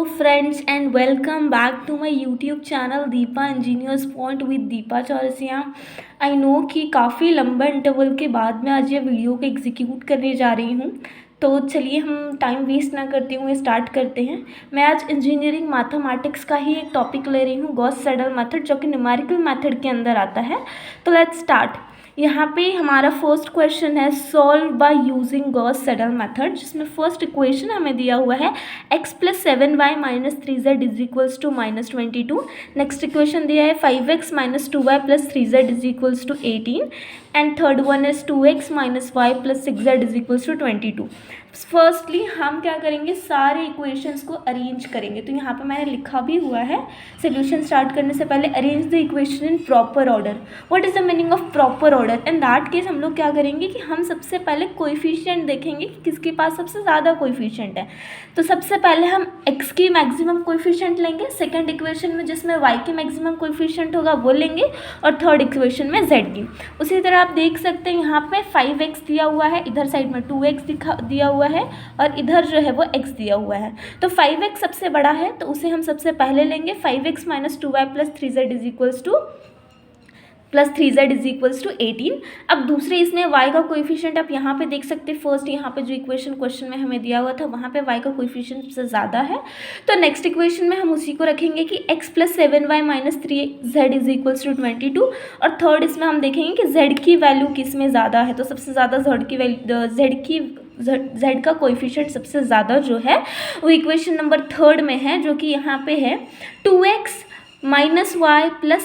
Hello friends and welcome back to my YouTube channel Deepa engineers point with Deepa Chaurasia. I know कि काफ़ी लंबा interval के बाद मैं आज ये वीडियो को एग्जीक्यूट करने जा रही हूँ, तो चलिए हम टाइम वेस्ट ना करते हुए स्टार्ट करते हैं। मैं आज इंजीनियरिंग मैथमेटिक्स का ही एक टॉपिक ले रही हूँ, गॉस सेडल मेथड, जो कि न्यूमेरिकल मेथड के अंदर आता है। तो लेट्स स्टार्ट। यहाँ पे हमारा फर्स्ट क्वेश्चन है solve by using Gauss saddle method, जिसमें फर्स्ट इक्वेशन हमें दिया हुआ है x + 7y - 3z = -22। Next equation दिया है 5x - 2y + 3z = 18 and third one is 2x - y + 6z = 22। Firstly हम क्या करेंगे, सारे इक्वेशंस को अरेंज करेंगे। तो यहाँ पे मैंने लिखा भी हुआ है, सोल्यूशन स्टार्ट करने से पहले arrange the equation in proper order. What is the meaning of proper order? In that case हम लोग क्या करेंगे कि हम सबसे पहले कोएफिशिएंट देखेंगे कि किसके पास सबसे ज़्यादा कोएफिशिएंट है। तो सबसे पहले हम x की मैक्सिमम कोएफिशिएंट लेंगे, सेकंड इक्वेशन में जिसमें y की मैक्सिमम कोएफिशिएंट होगा वो लेंगे, और थर्ड इक्वेशन में z की। उसी तरह आप देख सकते हैं यहाँ पे 5x दिया हुआ है, इधर साइड में 2x दिया हुआ है, और इधर जो है वो x दिया हुआ है। तो 5x सबसे बड़ा है तो उसे हम सबसे पहले लेंगे। 5x - 2y + 3z = 18। अब दूसरे इसमें y का कोएफिशिएंट आप यहाँ पे देख सकते हैं। फर्स्ट यहाँ पे जो इक्वेशन क्वेश्चन में हमें दिया हुआ था वहाँ पे y का कोएफिशिएंट सबसे ज़्यादा है, तो नेक्स्ट इक्वेशन में हम उसी को रखेंगे कि x + 7y - 3z = 22। और थर्ड इसमें हम देखेंगे कि z की वैल्यू किस में ज़्यादा है। तो सबसे ज़्यादा z का कोएफिशिएंट सबसे ज़्यादा जो है वो इक्वेशन नंबर थर्ड में है, जो कि यहाँ पे है 2x - y +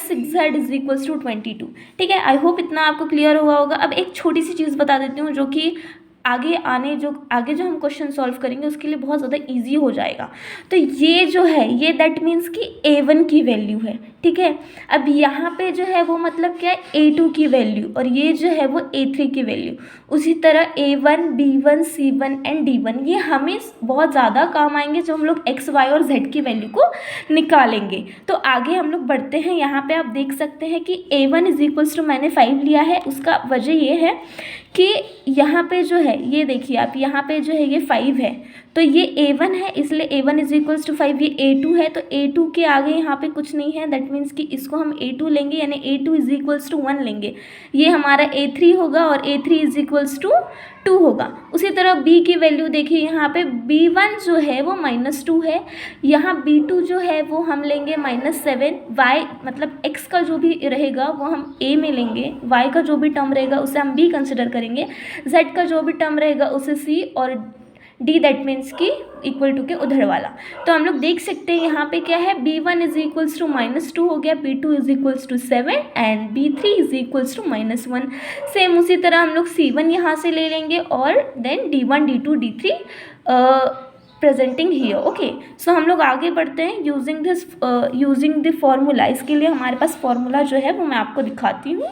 6z = 22। ठीक है, आई होप इतना आपको क्लियर हुआ होगा। अब एक छोटी सी चीज़ बता देती हूँ, जो कि आगे जो हम क्वेश्चन सॉल्व करेंगे उसके लिए बहुत ज़्यादा इजी हो जाएगा। तो ये जो है ये दैट मीन्स कि a1 की वैल्यू है। ठीक है, अब यहाँ पे जो है वो मतलब क्या है, a2 की वैल्यू, और ये जो है वो a3 की वैल्यू। उसी तरह a1, b1, c1 and d1 ये हमें बहुत ज़्यादा काम आएंगे जब हम लोग x, y और z की वैल्यू को निकालेंगे। तो आगे हम लोग बढ़ते हैं। यहाँ पे आप देख सकते हैं कि a1 = मैंने 5 लिया है। उसका वजह ये है कि यहाँ पे जो है ये देखिए आप, यहाँ पे जो है ये 5 है, तो ये a1 है, इसलिए a1 = 5। ये a2 है, तो a2 के आगे यहाँ पे कुछ नहीं है, दैट मीन्स कि इसको हम a2 लेंगे, यानी a2 = 1 लेंगे। ये हमारा a3 होगा और a3 = 2 होगा। उसी तरह b की वैल्यू देखिए, यहाँ पे b1 जो है वो -2 है, यहाँ b2 जो है वो हम लेंगे -7। y मतलब x का जो भी रहेगा वो हम a में लेंगे, y का जो भी टर्म रहेगा उसे हम b कंसिडर करेंगे, z का जो भी टर्म रहेगा उसे c, और d दैट मीन्स की इक्वल टू के उधर वाला। तो हम लोग देख सकते हैं यहाँ पे क्या है, b1 = -2 हो गया, b2 = 7 एंड b3 = -1। सेम उसी तरह हम लोग c1 यहाँ से ले लेंगे, और then d1, d2, d3 presenting here. Okay, so हम लोग आगे बढ़ते हैं यूजिंग द फॉर्मूला। इसके लिए हमारे पास फॉर्मूला जो है वो मैं आपको दिखाती हूँ,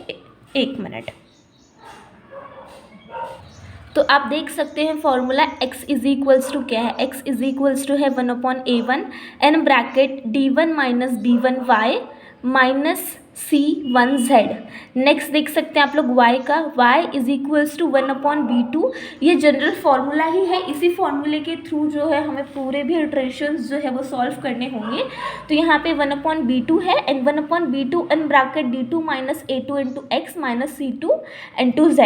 एक मिनट। तो आप देख सकते हैं फॉर्मूला x = क्या है, x = है 1/a1 n bracket d1 - b1y -c1z। Next देख सकते हैं आप लोग y का, y = 1/b2। ये जनरल फार्मूला ही है, इसी फार्मूले के थ्रू जो है हमें पूरे भी इटरेशंस जो है वो सॉल्व करने होंगे। तो यहाँ पे 1/b2 है, and 1/b2 n bracket d2 - a2 × x -c2 × z।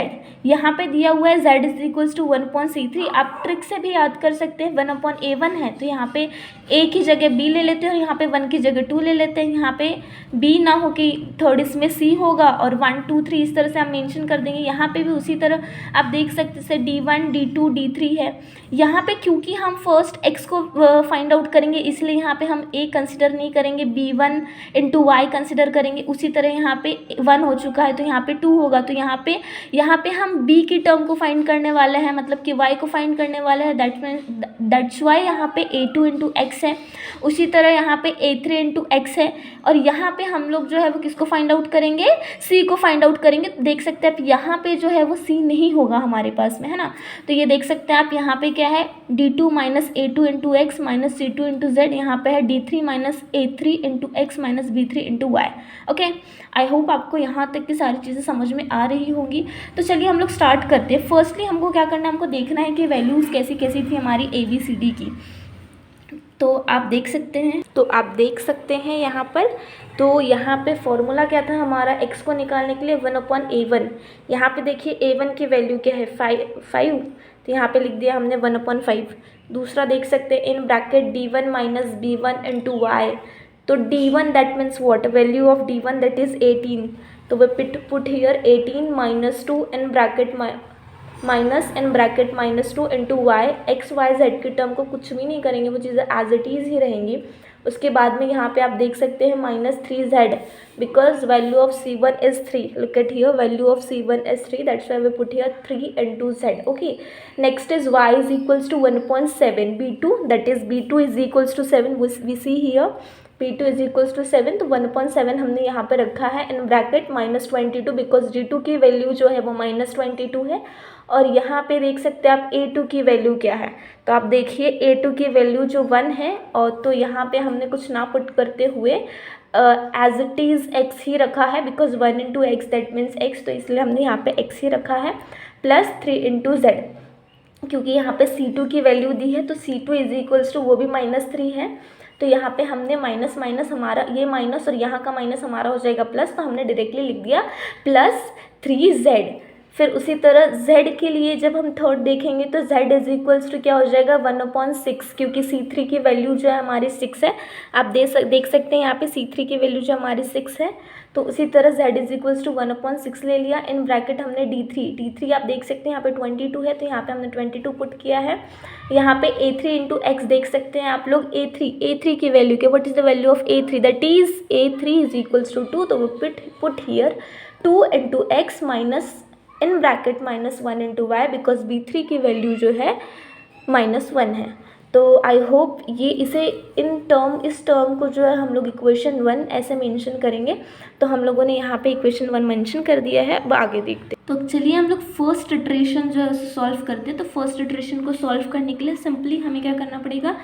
यहाँ पे दिया हुआ है z = 1/c3। आप ट्रिक से भी याद कर सकते हैं, 1/a1 है तो यहाँ पे a की जगह b ले लेते हैं, और यहाँ पे 1 की जगह 2 ले लेते हैं। यहाँ पे b ना हो कि थर्ड इसमें c होगा, और 1, 2, 3 इस तरह से हम मेंशन कर देंगे। यहाँ पे भी उसी तरह आप देख सकते हैं, d1, d2, d3 है। यहाँ पे क्योंकि हम फर्स्ट x को फाइंड आउट करेंगे, इसलिए यहाँ पे हम a कंसिडर नहीं करेंगे, b1 × y कंसिडर करेंगे। उसी तरह यहाँ पे 1 हो चुका है तो यहाँ पे 2 होगा, तो यहाँ पे हम b की टर्म को फाइंड करने वाले हैं, मतलब कि y को फाइंड करने वाले हैं। दैट्स वाई यहाँ पे a2 × x है। उसी तरह यहाँ पे a3 × x है, और यहाँ पे हम लोग जो है वो किसको फाइंड आउट करेंगे, c को फाइंड आउट करेंगे। तो देख सकते हैं आप यहाँ पे जो है वो c नहीं होगा हमारे पास में, है ना। तो ये देख सकते हैं आप, यहाँ पे क्या है, d2 - a2 × x -c2 × z। यहाँ पे है d3 - a3 × x -b3 × y। Okay, I hope आपको यहाँ तक की सारी चीज़ें समझ में आ रही होंगी। तो चलिए हम लोग स्टार्ट करते हैं। फर्स्टली हमको क्या करना है, हमको देखना है कि वैल्यूज़ कैसी कैसी थी हमारी ABCD की। तो आप देख सकते हैं यहाँ पर। तो यहाँ पे फॉर्मूला क्या था हमारा x को निकालने के लिए 1/a1। यहाँ पे देखिए a1 की वैल्यू क्या है 5, तो यहाँ पे लिख दिया हमने 1/5। दूसरा देख सकते हैं in bracket d1 minus b1 into Y. तो d1 that means what, value of d1 that is 18। तो we put here 18 minus 2 in bracket -2 into Y. X Y Z की टर्म को कुछ भी नहीं करेंगे, वो चीज़ें एज इट इज़ ही रहेंगी। उसके बाद में यहाँ पे आप देख सकते हैं -3z because value of c1 is 3। Look at here, value of c1 is 3, that's why we put here 3 into z। Okay, next is y is equals to 1.7 b2 that is b2 is equals to 7। We see here p2 is equals to 7, तो 1.7 हमने यहाँ पे रखा है इन bracket -22 because d2 की value जो है वो -22 है। और यहाँ पे देख सकते हैं आप a2 की वैल्यू क्या है। तो आप देखिए a2 की वैल्यू जो 1 है, और तो यहाँ पे हमने कुछ ना पुट करते हुए एज इट इज़ x ही रखा है because 1 into x that means x, तो इसलिए हमने यहाँ पे x ही रखा है प्लस 3 इंटू z। क्योंकि यहाँ पे c2 की वैल्यू दी है तो c2 इज इक्वल्स टू वो भी -3 है। तो यहाँ पे हमने माइनस माइनस हमारा ये माइनस और यहाँ का माइनस हमारा हो जाएगा प्लस, तो हमने डायरेक्टली लिख दिया +3z। फिर उसी तरह z के लिए जब हम थर्ड देखेंगे तो z इज इक्वल्स टू क्या हो जाएगा 1/6, क्योंकि c3 की वैल्यू जो है हमारी 6 है। आप देख सकते हैं यहाँ पे c3 की वैल्यू जो हमारी 6 है। तो उसी तरह z इज इक्वल्स टू 1/6 ले लिया। इन ब्रैकेट हमने d3 आप देख सकते हैं यहाँ पे 22 है, तो यहाँ पे हमने 22 पुट किया है। यहाँ पे a3 इंटू एक्स देख सकते हैं आप लोग, a3 की वैल्यू के what is the value of a3 that is a3 is equals to 2। तो वो put here 2 into x minus in bracket -1 into y because b3 की वैल्यू जो है -1 है। तो आई होप ये इस टर्म को जो है हम लोग इक्वेशन 1 ऐसे मेंशन करेंगे। तो हम लोगों ने यहाँ पे इक्वेशन 1 मेंशन कर दिया है। अब आगे देखते हैं। तो चलिए हम लोग फर्स्ट इटरेशन जो है उसे सॉल्व करते हैं। तो फर्स्ट इटरेशन को सॉल्व करने के लिए सिंपली हमें क्या करना पड़ेगा,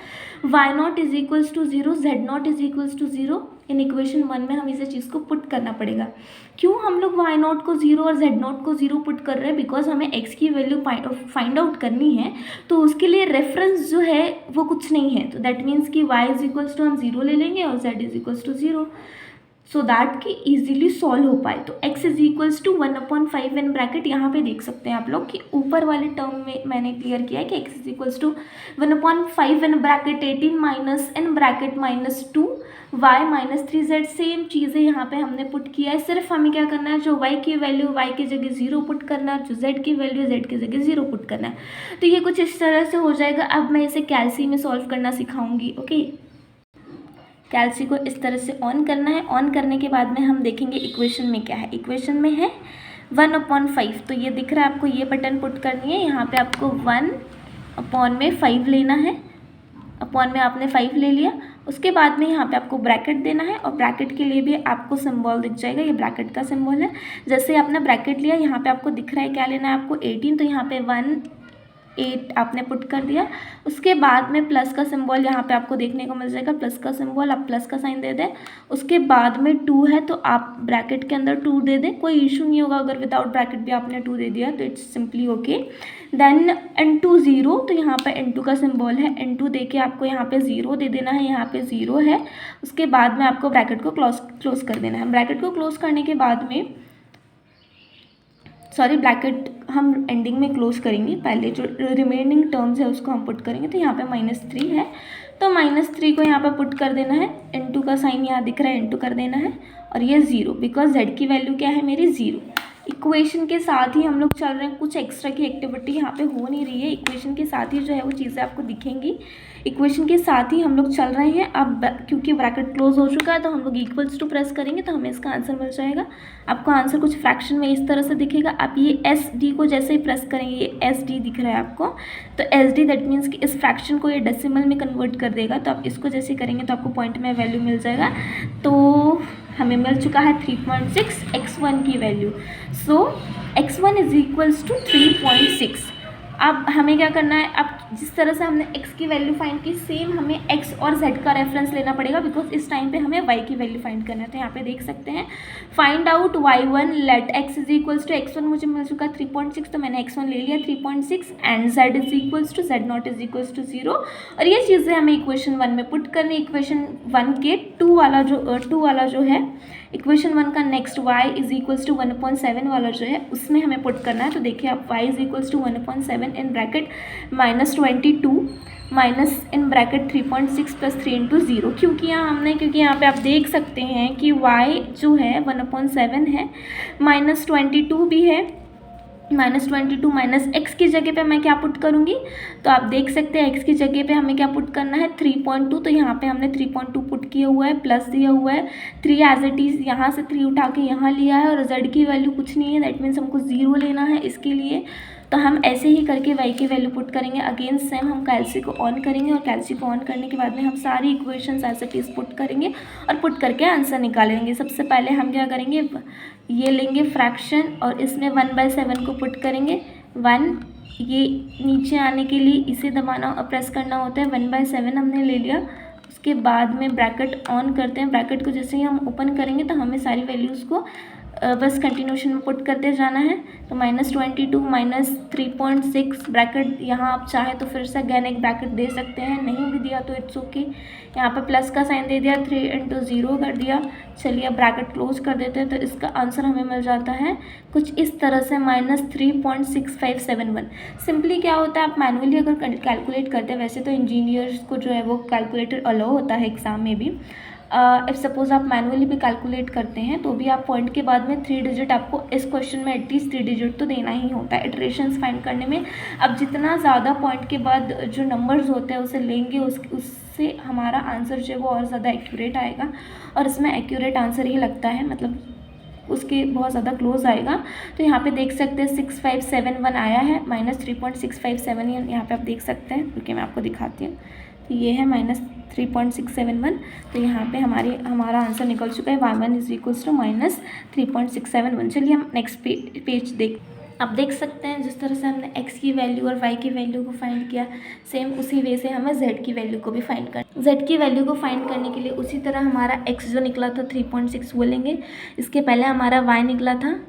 y0 is equals to 0, z0 is equals to 0। In equation 1 में हम इस चीज़ को पुट करना पड़ेगा। क्यों हम लोग y0 को 0 और z0 को 0 पुट कर रहे हैं, बिकॉज हमें x की वैल्यू फाइंड आउट करनी है। तो उसके लिए रेफरेंस जो है वो कुछ नहीं है, तो दैट मीन्स कि y इज इक्वल्स टू हम 0 ले लेंगे और z is equals to 0, so that कि इजीली सॉल्व हो पाए। तो x is equals to 1/5 in bracket. यहाँ पे देख सकते हैं आप लोग कि ऊपर वाले टर्म में मैंने क्लियर किया है कि x is equals to 1/5 in bracket 18 minus in bracket -2 y -3z। Same चीज़ें यहाँ पे हमने पुट किया है, सिर्फ हमें क्या करना है, जो y की वैल्यू y की जगह 0 पुट करना है, जो z की वैल्यू z की जगह 0 पुट करना है। तो ये कुछ इस तरह से हो जाएगा। अब मैं इसे कैल्सी में सॉल्व करना सिखाऊंगी। ओके, कैल्सी को इस तरह से ऑन करना है। ऑन करने के बाद में हम देखेंगे इक्वेशन में क्या है। इक्वेशन में है 1/5, तो ये दिख रहा है आपको, ये बटन पुट करनी है। यहाँ पे आपको 1/5 लेना है, अपॉन में आपने 5 ले लिया। उसके बाद में यहाँ पे आपको ब्रैकेट देना है, और ब्रैकेट के लिए भी आपको सिंबल दिख जाएगा, ये ब्रैकेट का सिंबल है। जैसे आपने ब्रैकेट लिया, यहाँ पे आपको दिख रहा है क्या लेना है आपको 18, तो यहाँ पे 8 आपने पुट कर दिया। उसके बाद में प्लस का सिंबल यहाँ पे आपको देखने को मिल जाएगा, प्लस का सिंबल, आप प्लस का साइन दे दें। उसके बाद में 2 है तो आप ब्रैकेट के अंदर 2 दे दें, कोई इशू नहीं होगा अगर विदाउट ब्रैकेट भी आपने 2 दे दिया, तो it's simply okay. Then n2 0, तो यहाँ पे n2 का सिंबल है, n2 दे के आपको यहाँ पे 0 दे देना है, यहाँ पे 0 है। उसके बाद में आपको ब्रैकेट को क्लोज कर देना है। ब्रैकेट को क्लोज करने के बाद में ब्रैकेट हम एंडिंग में क्लोज करेंगे, पहले जो रिमेनिंग टर्म्स है उसको हम पुट करेंगे। तो यहाँ पे -3 है, तो -3 को यहाँ पे पुट कर देना है, n2 का साइन यहाँ दिख रहा है, n2 कर देना है, और ये 0 बिकॉज z की वैल्यू क्या है मेरी 0। इक्वेशन के साथ ही हम लोग चल रहे हैं, कुछ एक्स्ट्रा की एक्टिविटी यहाँ पे हो नहीं रही है। इक्वेशन के साथ ही जो है वो चीज़ें आपको दिखेंगी, इक्वेशन के साथ ही हम लोग चल रहे हैं। अब क्योंकि ब्रैकेट क्लोज हो चुका है तो हम लोग इक्वल्स टू प्रेस करेंगे तो हमें इसका आंसर मिल जाएगा। आपको आंसर कुछ फ्रैक्शन में इस तरह से दिखेगा। आप ये SD को जैसे ही प्रेस करेंगे, ये SD दिख रहा है आपको, तो SD दैट मीन्स कि इस फ्रैक्शन को ये डेसिमल में कन्वर्ट कर देगा। तो आप इसको जैसे करेंगे तो आपको पॉइंट में वैल्यू मिल जाएगा। तो हमें मिल चुका है 3.6 x1 की वैल्यू। So x1 is equals to 3.6। अब हमें क्या करना है, अब जिस तरह से हमने x की वैल्यू फाइंड की, सेम हमें x और z का रेफरेंस लेना पड़ेगा, बिकॉज इस टाइम पे हमें y की वैल्यू फाइंड करना है। तो यहाँ पे देख सकते हैं, find out y1 let x is equals to x1 मुझे मिल चुका है 3.6, तो मैंने x1 ले लिया 3.6 and z is equals to z0 is equals to 0। और ये चीज़ें हमें इक्वेशन 1 में पुट करनी। इक्वेशन 1 के 2 वाला जो है इक्वेशन 1 का next y is equals to 1/7 वाला जो है उसमें हमें पुट करना है। तो देखिए आप y is equals to 1/7 in bracket -22 minus in bracket 3.6 plus 3 into 0। क्योंकि यहाँ पे आप देख सकते हैं कि y जो है 1/7 है, -22 भी है, -22 माइनस x की जगह पे मैं क्या पुट करूँगी, तो आप देख सकते हैं x की जगह पे हमें क्या पुट करना है 3.2। तो यहाँ पे हमने 3.2 पुट किया हुआ है, प्लस दिया हुआ है 3 एज इट इज़, यहाँ से 3 उठा के यहाँ लिया है, और z की वैल्यू कुछ नहीं है, दैट मीन्स हमको 0 लेना है इसके लिए। तो हम ऐसे ही करके y की वैल्यू पुट करेंगे। अगेन सेम हम कैल्सी को ऑन करेंगे, और कैल्सी को ऑन करने के बाद में हम सारी equations as it is put करेंगे और पुट करके आंसर निकालेंगे। सबसे पहले हम क्या करेंगे, ये लेंगे फ्रैक्शन और इसमें 1/7 को पुट करेंगे। 1 ये नीचे आने के लिए इसे दबाना और प्रेस करना होता है। 1/7 हमने ले लिया। उसके बाद में ब्रैकेट ऑन करते हैं। ब्रैकेट को जैसे ही हम ओपन करेंगे तो हमें सारी वैल्यूज़ को बस कंटिन्यूशन में पुट करते जाना है। तो -22 माइनस 3.6 ब्रैकेट, यहाँ आप चाहे तो फिर से अगैन एक ब्रैकेट दे सकते हैं, नहीं भी दिया तो इट्स ओके। यहाँ पर प्लस का साइन दे दिया, 3 इंटू 0 कर दिया। चलिए अब ब्रैकेट क्लोज कर देते हैं। तो इसका आंसर हमें मिल जाता है कुछ इस तरह से -3.6571। सिंपली क्या होता है, आप मैनुअली अगर कैलकुलेट करते हैं, वैसे तो इंजीनियर्स को जो है वो कैलकुलेटर अलाउ होता है एग्ज़ाम में भी। इफ़ सपोज़ आप मैनुअली भी कैलकुलेट करते हैं तो भी आप पॉइंट के बाद में 3 डिजिट, आपको इस क्वेश्चन में एटलीस्ट 3 डिजिट तो देना ही होता है इटरेशंस फाइंड करने में। अब जितना ज़्यादा पॉइंट के बाद जो नंबर्स होते हैं उसे लेंगे, उससे हमारा आंसर जो है वो और ज़्यादा एक्यूरेट आएगा। और इसमें एक्यूरेट आंसर ही लगता है, मतलब उसके बहुत ज़्यादा क्लोज आएगा। तो यहाँ पे देख सकते हैं 6571 आया है, -3.657 यहाँ पे आप देख सकते हैं, क्योंकि मैं आपको दिखाती हूँ। तो ये है -3.671। तो यहाँ पे हमारा आंसर निकल चुका है y1 इज इक्वल्स टू -3.671। चलिए हम नेक्स्ट पेज देख। आप देख सकते हैं जिस तरह से हमने x की वैल्यू और y की वैल्यू को फाइंड किया, सेम उसी वे से हमें z की वैल्यू को भी फाइंड करना। z की वैल्यू को फाइंड करने के लिए उसी तरह हमारा x जो निकला था 3.6 वो लेंगे। इसके पहले हमारा y निकला था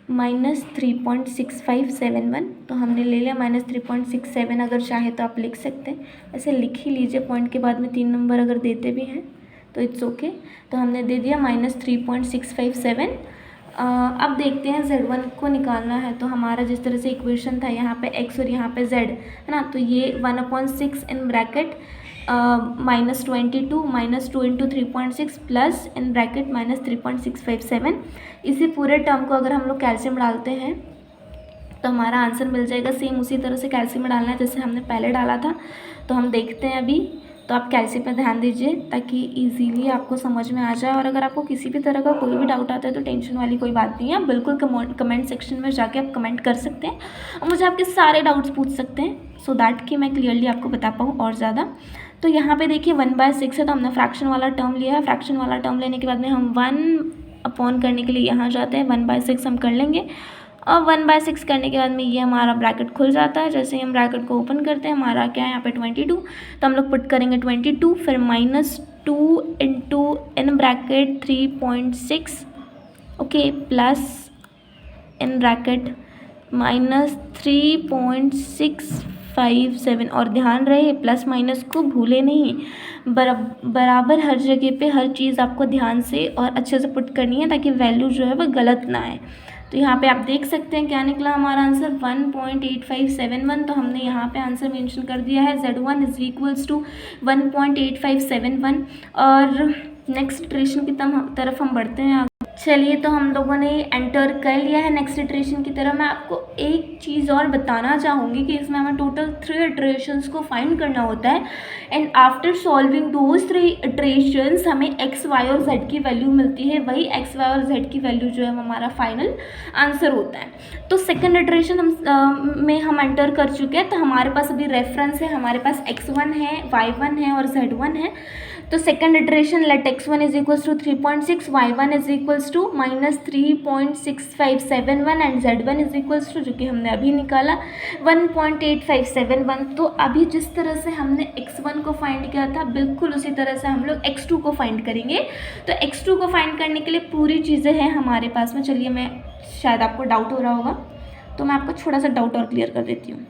-3.6571, तो हमने ले लिया -3.67। अगर चाहे तो आप लिख सकते हैं, ऐसे लिख ही लीजिए, पॉइंट के बाद में 3 नंबर अगर देते भी हैं तो इट्स ओके। तो हमने दे दिया -3.657। अब देखते हैं Z1 को निकालना है। तो हमारा जिस तरह से इक्वेशन था, यहाँ पे x और यहाँ पे z है ना, तो ये 1/6 इन bracket -22 minus 2 into 3.6 plus in bracket -3.657। इसी पूरे टर्म को अगर हम लोग कैल्शियम डालते हैं तो हमारा आंसर मिल जाएगा। सेम उसी तरह से कैल्शियम डालना है जैसे हमने पहले डाला था। तो हम देखते हैं अभी। तो आप कैल्शियम पे ध्यान दीजिए ताकि इजीली आपको समझ में आ जाए। और अगर आपको किसी भी तरह का कोई भी डाउट आता है तो टेंशन वाली कोई बात नहीं है, आप बिल्कुल कमेंट सेक्शन में जाके आप कमेंट कर सकते हैं और मुझे आपके सारे डाउट्स पूछ सकते हैं, सो दैट कि मैं क्लियरली आपको बता पाऊँ और ज़्यादा। तो यहाँ पे देखिए 1/6 है, तो हमने फ्रैक्शन वाला टर्म लिया है। फ्रैक्शन वाला टर्म लेने के बाद में हम 1 करने के लिए यहाँ जाते हैं, 1/6 हम कर लेंगे। और 1/6 करने के बाद में ये हमारा ब्रैकेट खुल जाता है। जैसे ही हम ब्रैकेट को ओपन करते हैं, हमारा क्या है यहाँ पे 22, तो हम लोग पुट करेंगे 22, फिर -2 into in bracket 3.6 okay plus in bracket -3.657। और ध्यान रहे प्लस माइनस को भूले नहीं, बराबर हर जगह पे हर चीज़ आपको ध्यान से और अच्छे से पुट करनी है ताकि वैल्यू जो है वो गलत ना आए। तो यहाँ पे आप देख सकते हैं क्या निकला हमारा आंसर 1.8571। तो हमने यहाँ पे आंसर मेंशन कर दिया है Z1 इज इक्वल्स टू 1.8571। और नेक्स्ट इटरेशन की तरफ हम बढ़ते हैं। चलिए, तो हम लोगों ने एंटर कर लिया है नेक्स्ट इटरेशन की तरफ। मैं आपको एक चीज़ और बताना चाहूँगी कि इसमें हमें टोटल 3 इटरेशंस को फाइंड करना होता है and after solving those 3 iterations हमें x, y और z की वैल्यू मिलती है। वही x, y और z की वैल्यू जो है हमारा फाइनल आंसर होता है। तो सेकंड इटरेशन में हम एंटर कर चुके हैं। तो हमारे पास अभी रेफरेंस है, हमारे पास x1 है, y1 है और z1 है। तो second iteration let x1 is equals to 3.6, y1 is equals equals to -3.6571 and Z1 is equals to, जो कि हमने अभी निकाला, 1.8571। तो अभी जिस तरह से हमने x1 को फाइंड किया था बिल्कुल उसी तरह से हम लोग x2 को फाइंड करेंगे। तो x2 को फाइंड करने के लिए पूरी चीज़ें हैं हमारे पास में। चलिए, मैं शायद आपको डाउट हो रहा होगा तो मैं आपको थोड़ा सा डाउट और क्लियर कर देती हूँ।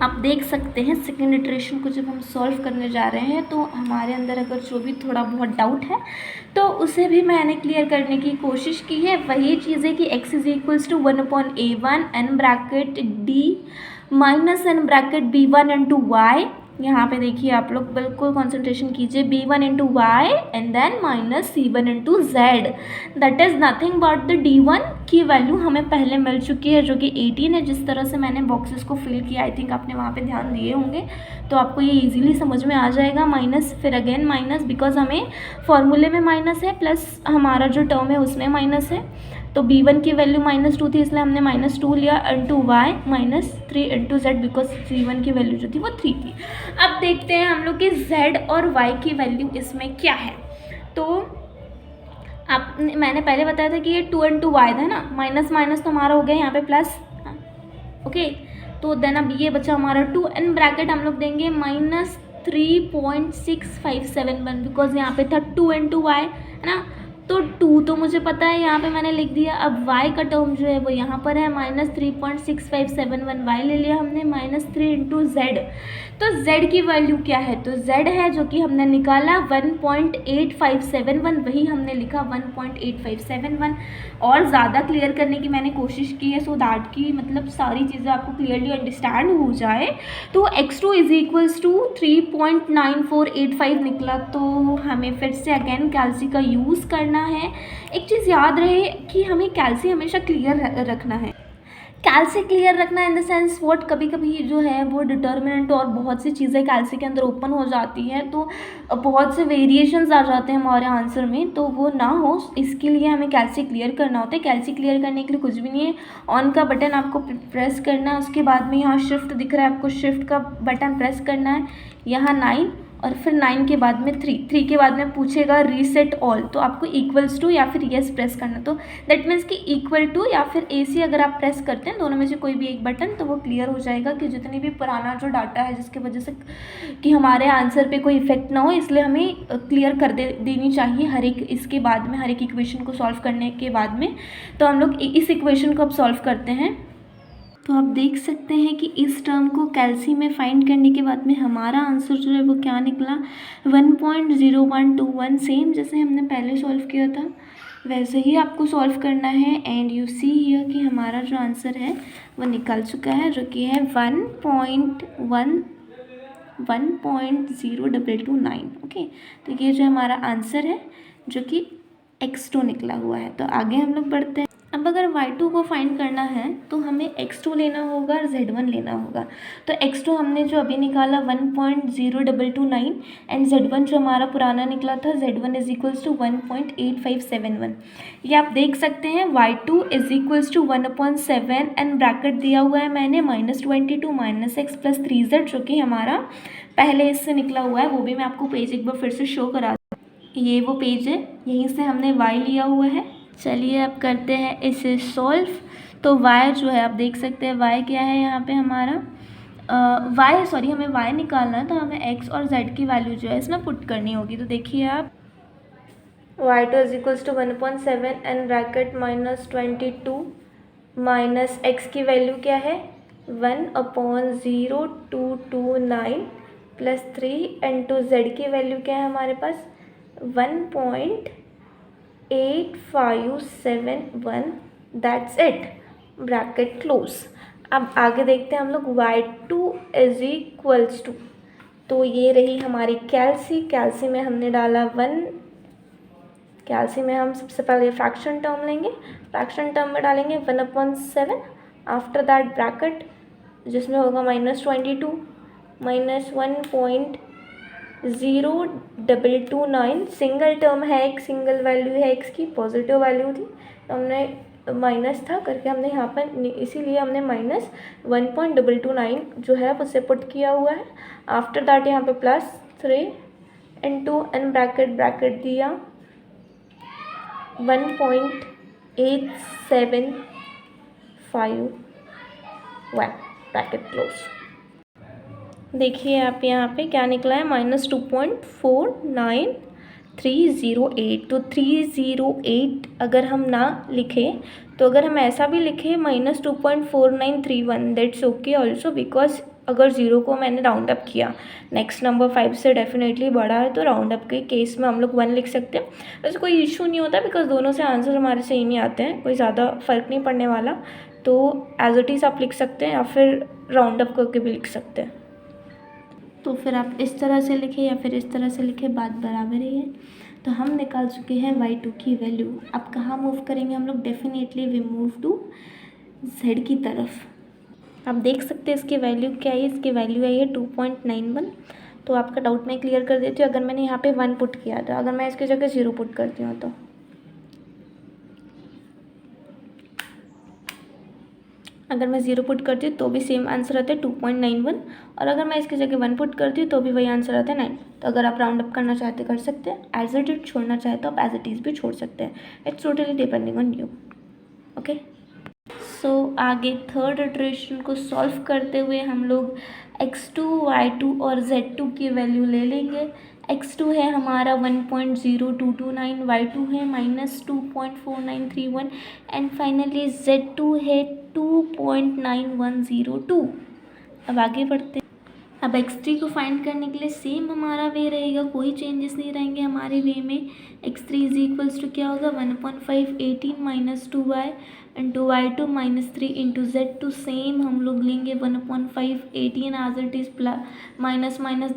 आप देख सकते हैं सेकेंड इटरेशन को जब हम सॉल्व करने जा रहे हैं तो हमारे अंदर अगर जो भी थोड़ा बहुत डाउट है तो उसे भी मैंने क्लियर करने की कोशिश की है। वही चीज़ है कि x is equals to 1/a1 n bracket d minus n bracket b1 into y. यहाँ पे देखिए आप लोग बिल्कुल कंसंट्रेशन कीजिए, b1 into y and then minus c1 into z, that is nothing but the d1 की वैल्यू हमें पहले मिल चुकी है जो कि 18 है। जिस तरह से मैंने बॉक्सेस को फिल किया, आई थिंक आपने वहाँ पे ध्यान दिए होंगे, तो आपको ये इजीली समझ में आ जाएगा। माइनस फिर अगेन माइनस, बिकॉज हमें फॉर्मूले में माइनस है प्लस हमारा जो टर्म है उसमें माइनस है। तो b1 की वैल्यू -2 थी इसलिए हमने -2 लिया, into y -3 into z, because c1 की वैल्यू जो थी वो 3 थी। अब देखते हैं हम लोग कि z और y की वैल्यू इसमें क्या है। तो मैंने पहले बताया था कि ये 2 इंटू वाई था ना, माइनस माइनस तो हमारा हो गया यहाँ पे प्लस, ओके। तो देन अब ये बचा हमारा 2 एन ब्रैकेट हम लोग देंगे -3.6571, बिकॉज यहाँ पे था 2 इंटू वाई है ना। तो 2 तो मुझे पता है, यहाँ पे मैंने लिख दिया। अब y का टर्म जो है वो यहाँ पर है -3.6571, y ले लिया हमने -3 इंटू जेड। तो z की वैल्यू क्या है, तो z है जो कि हमने निकाला 1.8571, वही हमने लिखा 1.8571। और ज़्यादा क्लियर करने की मैंने कोशिश की है सो दैट की मतलब सारी चीज़ें आपको क्लियरली अंडरस्टैंड हो जाए। तो x2 इज इक्वल्स टू 3.9485 निकला। तो हमें फिर से अगेन कैल्सी का यूज़ करना है। एक चीज़ याद रहे कि हमें कैल्सी हमेशा क्लियर रखना है। कैल्सी क्लियर रखना इन द सेंस व्हाट, कभी कभी जो है वो डिटर्मिनेंट और बहुत सी चीज़ें कैल्सी के अंदर ओपन हो जाती हैं तो बहुत से वेरिएशंस आ जाते हैं हमारे आंसर में, तो वो ना हो इसके लिए हमें कैल्सी क्लियर करना होता है। कैल्सी क्लियर करने के लिए कुछ भी नहीं है, ऑन का बटन आपको प्रेस करना है, उसके बाद में यहाँ शिफ्ट दिख रहा है आपको, शिफ्ट का बटन प्रेस करना है, यहाँ 9 और फिर 9 के बाद में 3 के बाद में पूछेगा रीसेट ऑल, तो आपको इक्वल्स टू या फिर येस प्रेस करना। तो दैट मीन्स कि इक्वल टू या फिर AC अगर आप प्रेस करते हैं दोनों में से कोई भी एक बटन, तो वो क्लियर हो जाएगा कि जितनी भी पुराना जो डाटा है जिसकी वजह से कि हमारे आंसर पे कोई इफेक्ट ना हो, इसलिए हमें क्लियर कर देनी चाहिए हर एक इसके बाद में, हर एक इक्वेशन को सॉल्व करने के बाद में। तो हम लोग इस इक्वेशन को अब सॉल्व करते हैं। तो आप देख सकते हैं कि इस टर्म को कैल्सी में फाइंड करने के बाद में हमारा आंसर जो है वो क्या निकला, 1.0121, सेम जैसे हमने पहले सॉल्व किया था वैसे ही आपको सॉल्व करना है। एंड यू सी हियर कि हमारा जो आंसर है वो निकल चुका है जो कि है 1.0229। ओके, तो ये जो हमारा आंसर है जो कि x2 निकला हुआ है। तो आगे हम लोग बढ़ते हैं। अब अगर y2 को फाइंड करना है तो हमें x2 लेना होगा और z1 लेना होगा। तो x2 हमने जो अभी निकाला 1.0229 एंड z1 जो हमारा पुराना निकला था z1 इज इक्वल्स टू 1.8571। ये आप देख सकते हैं y2 is equals to 1/7 and bracket दिया हुआ है मैंने -22 -x प्लस 3z, जो कि हमारा पहले इससे निकला हुआ है। वो भी मैं आपको पेज एक बार फिर से शो करा, ये वो पेज है, यहीं से हमने y लिया हुआ है। चलिए अब करते हैं इसे सॉल्व। तो y जो है आप देख सकते हैं y क्या है यहाँ पे हमारा हमें y निकालना है, तो हमें x और z की वैल्यू जो है इसमें पुट करनी होगी। तो देखिए आप y2 is equals to 1/7 and bracket -22 minus x की वैल्यू क्या है 1/0229 प्लस 3 इंटू z की वैल्यू क्या है हमारे पास 1.8571, दैट्स इट, ब्रैकेट क्लोज। अब आगे देखते हैं हम लोग y2 इज इक्वल्स टू, तो ये रही हमारी कैल्सी में हमने डाला 1, कैल्सी में हम सबसे पहले फ्रैक्शन टर्म लेंगे, फ्रैक्शन टर्म में डालेंगे 1/7, आफ्टर दैट ब्रैकेट जिसमें होगा -22 माइनस 1.0229, सिंगल टर्म है, एक सिंगल वैल्यू है x की, पॉजिटिव वैल्यू थी तो हमने माइनस था करके हमने यहाँ पर इसीलिए हमने -1.229 जो है उससे पुट किया हुआ है। आफ्टर दैट यहाँ पे +3 इंटू एन ब्रैकेट दिया 1.875 1 ब्रैकेट क्लोज। देखिए आप यहाँ पे क्या निकला है, -2.49308। तो 308 अगर हम ना लिखें तो अगर हम ऐसा भी लिखें -2.4931 दैट्स ओके ऑल्सो, बिकॉज अगर ज़ीरो को मैंने राउंड अप किया, नेक्स्ट नंबर 5 से डेफिनेटली बड़ा है, तो राउंड अप के केस में हम लोग 1 लिख सकते हैं। वैसे कोई इशू नहीं होता बिकॉज दोनों से आंसर हमारे सेम ही आते हैं, कोई ज़्यादा फ़र्क नहीं पड़ने वाला। तो एज इट इज़ आप लिख सकते हैं या फिर राउंड अप करके भी लिख सकते हैं। तो फिर आप इस तरह से लिखें या फिर इस तरह से लिखें, बात बराबर ही है। तो हम निकाल चुके हैं y2 की वैल्यू। अब कहाँ मूव करेंगे हम लोग, definitely we move to z की तरफ। आप देख सकते हैं इसकी वैल्यू क्या है, इसकी वैल्यू आई है 2.91। तो आपका डाउट मैं क्लियर कर देती हूँ। अगर मैंने यहाँ पे 1 पुट किया था, अगर मैं इसकी जगह 0 पुट करती हूँ तो अगर मैं 0 पुट करती हूँ तो भी सेम आंसर आता है 2.91, और अगर मैं इसकी जगह 1 पुट करती हूँ तो भी वही आंसर आता है 9। तो अगर आप राउंड अप करना चाहते कर सकते हैं, एज इट इज छोड़ना चाहे तो आप एज इट इज़ भी छोड़ सकते हैं। It's totally depending on you. Okay, so आगे थर्ड इटरेशन को सॉल्व करते हुए हम लोग x2, y2 और z2 की वैल्यू ले लेंगे। x2 है हमारा 1.0229, y2 है -2.4931 एंड फाइनली z2 है 2.9102। अब आगे बढ़ते हैं। अब x3 को फाइंड करने के लिए सेम हमारा वे रहेगा, कोई चेंजेस नहीं रहेंगे हमारे वे में। x3 इज इक्वल्स टू क्या होगा, 1/518 - 2y into y2 -3 into z2। Same हम लोग लेंगे 1/518 as it is, minus minus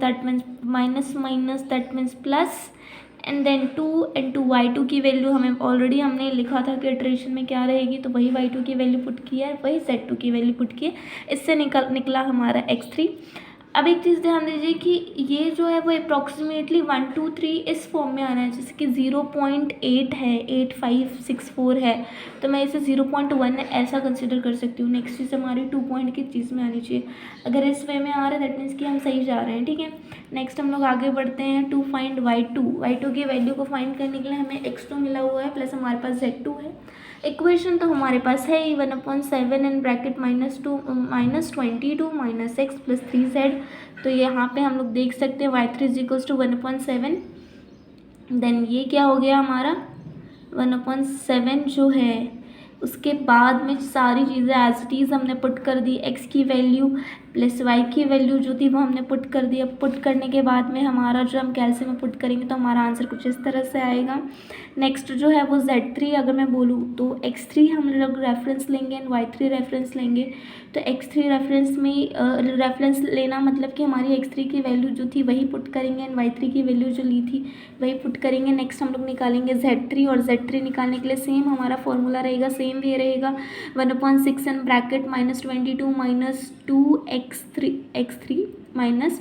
that means plus, and then 2 into y2 की वैल्यू हमें ऑलरेडी हमने लिखा था कि इटरेशन में क्या रहेगी, तो वही y2 की वैल्यू पुट की है, वही z2 की वैल्यू पुट की है। इससे निकला हमारा x3। अब एक चीज़ ध्यान दीजिए कि ये जो है वो अप्रॉक्सीमेटली 1 2 3 इस फॉर्म में आना है, जैसे कि 0.8 है, 8564 है, तो मैं इसे 0.1 ऐसा कंसिडर कर सकती हूँ। नेक्स्ट चीज़ हमारी 2 पॉइंट की चीज़ में आनी चाहिए। अगर इस वे में आ रहा है दैट मीन्स कि हम सही जा रहे हैं, ठीक है। नेक्स्ट हम लोग आगे बढ़ते हैं टू फाइंड y2 की वैल्यू को फाइंड करने के लिए हमें x2 मिला हुआ है प्लस हमारे पास z2 है। इक्वेशन तो हमारे पास है ही 1/7 in bracket -22 - x plus 3z। तो यहाँ पे हम लोग देख सकते हैं y3 is equals to 1/7, then ये क्या हो गया हमारा 1/7 जो है, उसके बाद में सारी चीज़ें एज इट इज़ हमने पुट कर दी। x की वैल्यू प्लस y की वैल्यू जो थी वो हमने पुट कर दी। अब पुट करने के बाद में हमारा जो हम कैल्शियम में पुट करेंगे तो हमारा आंसर कुछ इस तरह से आएगा। नेक्स्ट जो है वो z3, अगर मैं बोलूँ तो x3 हम लोग रेफरेंस लेंगे एंड y3 रेफरेंस लेंगे। तो x3 रेफरेंस में रेफरेंस लेना मतलब कि हमारी x3 की वैल्यू जो थी वही पुट करेंगे एंड y3 की वैल्यू जो ली थी वही पुट करेंगे। नेक्स्ट हम लोग निकालेंगे z3, और z3 निकालने के लिए सेम हमारा फॉर्मूला रहेगा, सेम वे रहेगा 1/6 इन ब्रैकेट -22 - 2x3 माइनस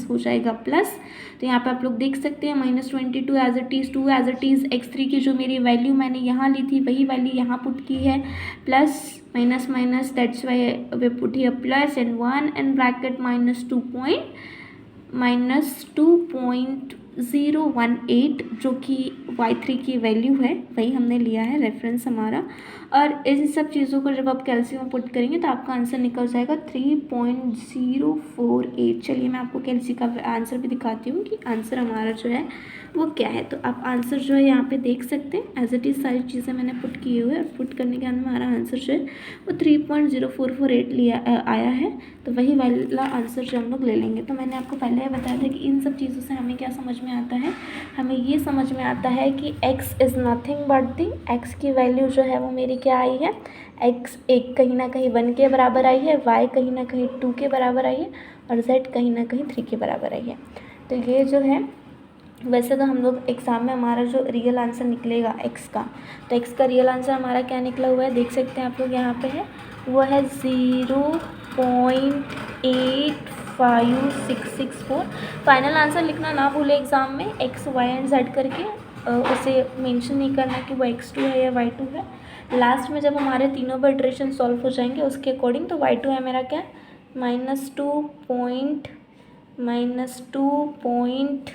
हो जाएगा प्लस। तो यहाँ पे आप लोग देख सकते हैं -22 as it is, 2 as it is, x3 की जो मेरी वैल्यू मैंने यहाँ ली थी वही वैल्यू यहाँ पुट की है, plus minus that's why way put here plus and 1 and bracket -2.018 जो कि y3 की वैल्यू है, वही हमने लिया है रेफरेंस हमारा। और इन सब चीज़ों को जब आप कैल्शियम में पुट करेंगे तो आपका आंसर निकल जाएगा 3.048। चलिए मैं आपको कैल्शियम का आंसर भी दिखाती हूँ कि आंसर हमारा जो है वो क्या है। तो आप आंसर जो है यहाँ पे देख सकते हैं, एज इट इज़ सारी चीज़ें मैंने पुट किए हुए, और पुट करने के बाद हमारा आंसर जो है वो 3.0448 लिया आया है। तो वही वाला आंसर जो हम लोग ले लेंगे। तो मैंने आपको पहले ही बताया था कि इन सब चीज़ों से हमें क्या समझ में आता है, हमें ये समझ में आता है कि x is nothing but the, x की वैल्यू जो है वो मेरी क्या आई है, x एक कहीं ना कहीं 1 के बराबर आई है, y कहीं ना कहीं 2 के बराबर आई है, और z कहीं ना कहीं 3 के बराबर आई है। तो ये जो है, वैसे तो हम लोग एग्ज़ाम में हमारा जो रियल आंसर निकलेगा x का, तो x का रियल आंसर हमारा क्या निकला हुआ है देख सकते हैं आप लोग, यहाँ पे है वो है 0.85664। फाइनल आंसर लिखना ना भूले एग्ज़ाम में, x y एंड z करके उसे मेंशन नहीं करना कि वो x2 है या y2 है। लास्ट में जब हमारे तीनों पर इटरेशन सॉल्व हो जाएंगे उसके अकॉर्डिंग, तो y2 है मेरा क्या, -2.018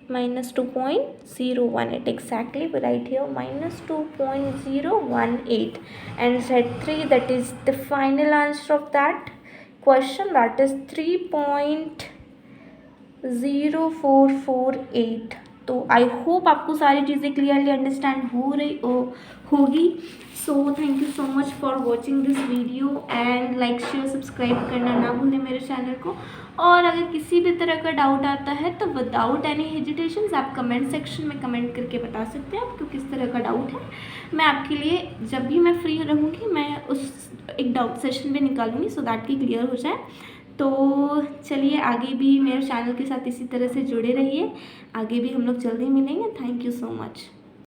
-2.018 exactly. We write here -2.018 and Z3, that is the final answer of that question, that is 3.0448. तो आई होप आपको सारी चीज़ें क्लियरली अंडरस्टैंड होगी. So thank you so much for watching this video and like share subscribe करना ना भूलें मेरे channel को. और अगर किसी भी तरह का डाउट आता है तो विदाउट एनी हेजिटेशंस आप कमेंट सेक्शन में कमेंट करके बता सकते हैं आपको किस तरह का डाउट है. मैं आपके लिए जब भी मैं फ्री रहूँगी मैं उस एक डाउट सेशन भी निकालूंगी सो दैट कि क्लियर हो जाए. तो चलिए आगे भी मेरे चैनल के साथ इसी तरह से जुड़े रहिए. आगे भी हम लोग जल्दी मिलेंगे. Thank you so much.